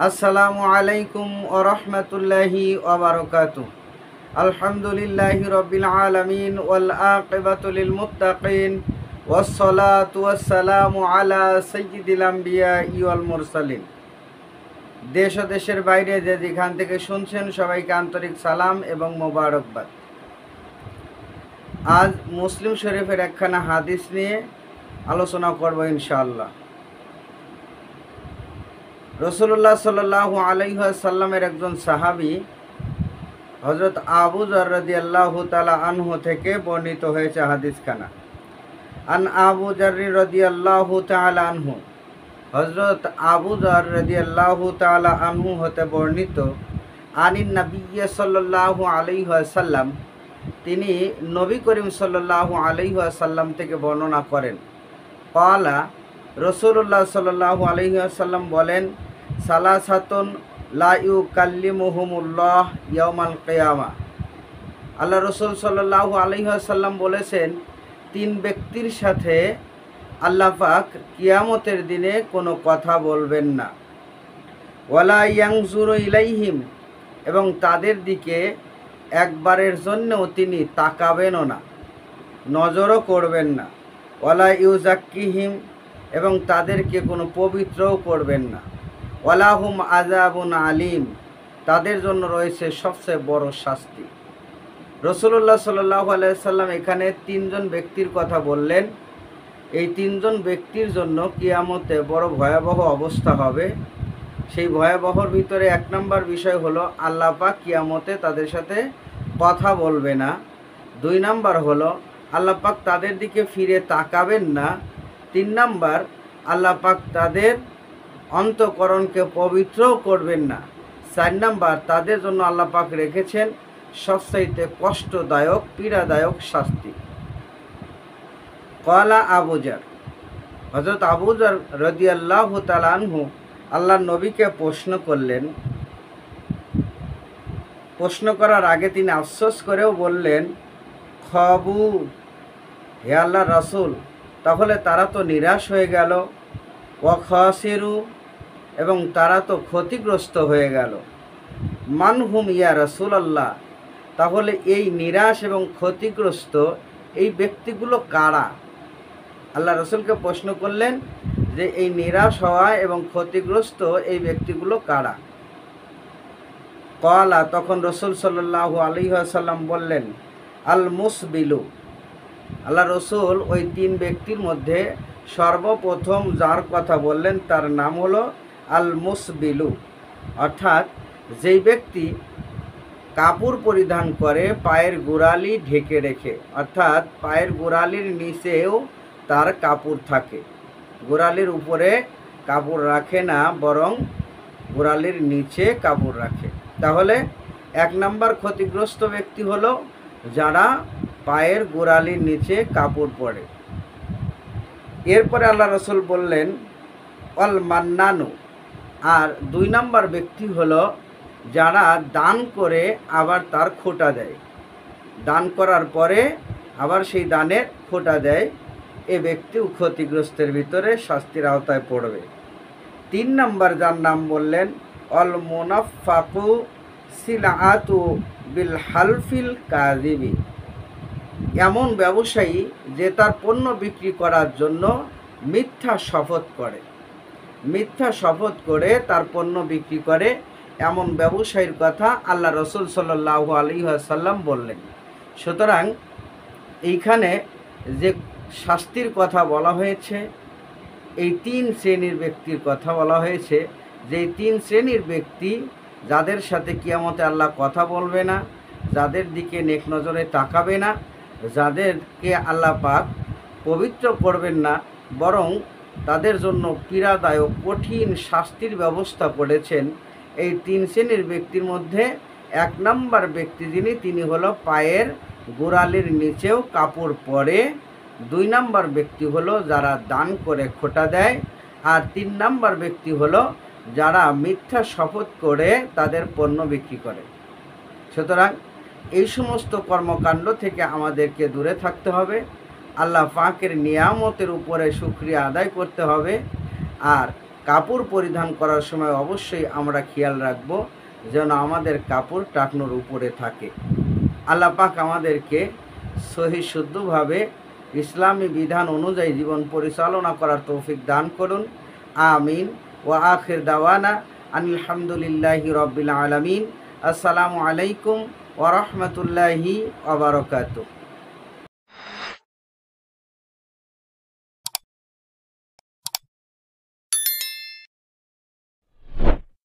আসসালামু আলাইকুম ওয়া রাহমাতুল্লাহি ওয়া বারাকাতুহু। আলহামদুলিল্লাহি রাব্বিল আলামিন ওয়াল আকিবাতু লিল মুত্তাকিন ওয়াস সালাতু ওয়াস সালামু আলা সাইয়্যিদিল আমবিয়াই ওয়াল মুরসালিন। দেশ ও দেশের বাইরে যে যেখান থেকে শুনছেন সবাইকে আন্তরিক সালাম এবং মোবারকবাদ। আজ মুসলিম শরীফের একখানা হাদিস নিয়ে আলোচনা করব ইনশাআল্লাহ। রসুল্লাহ সাল্লাল্লাহু আলাইহি ওয়াসাল্লামের একজন সাহাবী হযরত আবু যর রাদিয়াল্লাহু তাআলা আনহু থেকে বর্ণিত হয়েছে হাদিসখানা। আন আবু যর রাদিয়াল্লাহু তাআলা আনহু, হযরত আবু যর রাদিয়াল্লাহু তাআলা আনহু হতে বর্ণিত, আনিন নবী সাল্লাল্লাহু আলাইহি ওয়াসাল্লাম, তিনি নবী করিম সাল্লাল্লাহু আলাইহি ওয়াসাল্লাম থেকে বর্ণনা করেন। ক্বালা, রসুল্লাহ সাল্লাল্লাহু আলাইহি ওয়াসাল্লাম বলেন, সালাসাতুন লা ইউকাল্লিমুহুমুল্লাহ ইয়াউমাল কিয়ামা। আল্লাহ রসুল সাল্লাল্লাহু আলাইহি ওয়াসাল্লাম বলেছেন, তিন ব্যক্তির সাথে আল্লাহ পাক কিয়ামতের দিনে কোনো কথা বলবেন না। ওয়ালা ইয়ানজুরু ইলাইহিম, এবং তাদের দিকে একবারের জন্যও তিনি তাকাবেনও না, নজরও করবেন না। ওয়ালা ইউজাক্কিহিম, এবং তাদেরকে কোনো পবিত্রও করবেন না। ওয়ালাহুম আযাবুন আলিম, তাদের জন্য রয়েছে সবচেয়ে বড় শাস্তি। রসুল্লাহ সাল্লাল্লাহু আলাইহি ওয়াসাল্লাম এখানে তিনজন ব্যক্তির কথা বললেন। এই তিনজন ব্যক্তির জন্য কিয়ামতে বড় ভয়াবহ অবস্থা হবে। সেই ভয়াবহর ভিতরে এক নম্বর বিষয় হলো আল্লাহ পাক কিয়ামতে তাদের সাথে কথা বলবে না। দুই নম্বর হলো আল্লাহ পাক তাদের দিকে ফিরে তাকাবেন না। তিন নম্বর, আল্লাহ পাক তাদের অন্তঃকরণকে পবিত্রও করবেন না। চার নম্বর, তাদের জন্য আল্লাহ পাক রেখেছেন সবচাইতে কষ্টদায়ক পীড়াদায়ক শাস্তি। ক্বালা আবু যর, হযরত আবু যর রাদিয়াল্লাহু তাআলা আনহু আল্লাহর নবীকে প্রশ্ন করলেন। প্রশ্ন করার আগে তিনি আফসোস করেও বললেন, খবু, হে আল্লাহর রাসূল, তাহলে তারা তো নিরাশ হয়ে গেল। ওয়া খাসিরু, এবং তারা তো ক্ষতিগ্রস্ত হয়ে গেল। মানহুম ইয়া রাসূলুল্লাহ, তাহলে এই নিরাশ এবং ক্ষতিগ্রস্ত এই ব্যক্তিগুলো কারা? আল্লাহ রসুলকে প্রশ্ন করলেন যে এই নিরাশ হওয়া এবং ক্ষতিগ্রস্ত এই ব্যক্তিগুলো কারা? ক্বালা, তখন রসুল সাল্লাল্লাহু আলাইহি ওয়াসাল্লাম বললেন, আল মুসবিলু। আল্লাহ রসুল ওই তিন ব্যক্তির মধ্যে সর্বপ্রথম যার কথা বললেন তার নাম হলো আল মুসবিলু, অর্থাৎ যেই ব্যক্তি কাপড় পরিধান করে পায়ের গোড়ালি ঢেকে রেখে, অর্থাৎ পায়ের গোড়ালির নিচেও তার কাপড় থাকে, গোড়ালির উপরে কাপড় রাখে না, বরং গোড়ালির নিচে কাপড় রাখে। তাহলে এক নম্বর ক্ষতিগ্রস্ত ব্যক্তি হলো যারা পায়ের গোড়ালির নিচে কাপড় পরে। এরপরে আল্লাহ রসুল বললেন অল মান্নানু, আর দুই নম্বর ব্যক্তি হলো যারা দান করে আবার তার খোঁটা দেয়, দান করার পরে আবার সেই দানের খোঁটা দেয়, এ ব্যক্তিও ক্ষতিগ্রস্তের ভিতরে শাস্তির আওতায় পড়বে। তিন নম্বর যার নাম বললেন অল মুনাফাকু সিলাআতু বিল হালফিল কাযিবি, এমন ব্যবসায়ী যে তার পণ্য বিক্রি করার জন্য মিথ্যা শপথ করে, মিথ্যা শপথ করে তার পণ্য বিক্রি করে, এমন ব্যবসায়ীর কথা আল্লাহ রসুল সাল্লাল্লাহু আলাইহি ওয়াসাল্লাম বললেন। সুতরাং এইখানে যে শাস্তির কথা বলা হয়েছে, এই তিন শ্রেণীর ব্যক্তির কথা বলা হয়েছে, যে তিন শ্রেণীর ব্যক্তি যাদের সাথে কিয়ামতে আল্লাহ কথা বলবে না, যাদের দিকে নেক নজরে তাকাবে না, যাদেরকে আল্লাহ পাক পবিত্র করবেন না, বরং তাদের জন্য পীড়াদায়ক কঠিন শাস্তির ব্যবস্থা করেছেন। এই তিন শ্রেণীর ব্যক্তির মধ্যে এক নম্বর ব্যক্তি যিনি, তিনি হলো পায়ের গোড়ালির নিচেও কাপড় পরে। দুই নম্বর ব্যক্তি হলো যারা দান করে খোঁটা দেয়। আর তিন নম্বর ব্যক্তি হলো যারা মিথ্যা শপথ করে তাদের পণ্য বিক্রি করে। সুতরাং এই সমস্ত কর্মকাণ্ড থেকে আমাদেরকে দূরে থাকতে হবে। আল্লাহ পাকের নিয়ামতের উপরে শুকরিয়া আদায় করতে হবে। আর কাপড় পরিধান করার সময় অবশ্যই আমরা খেয়াল রাখব যেন আমাদের কাপড় টাকনোর উপরে থাকে। আল্লাহ পাক আমাদেরকে সহি শুদ্ধভাবে ইসলামী বিধান অনুযায়ী জীবন পরিচালনা করার তৌফিক দান করুন। আমিন। ওয়া আখির দাওয়ানা আনিল হামদুলিল্লাহি রাব্বিল আলামিন। আসসালামু আলাইকুম ওয়া রাহমাতুল্লাহি ওয়া বারাকাতুহু।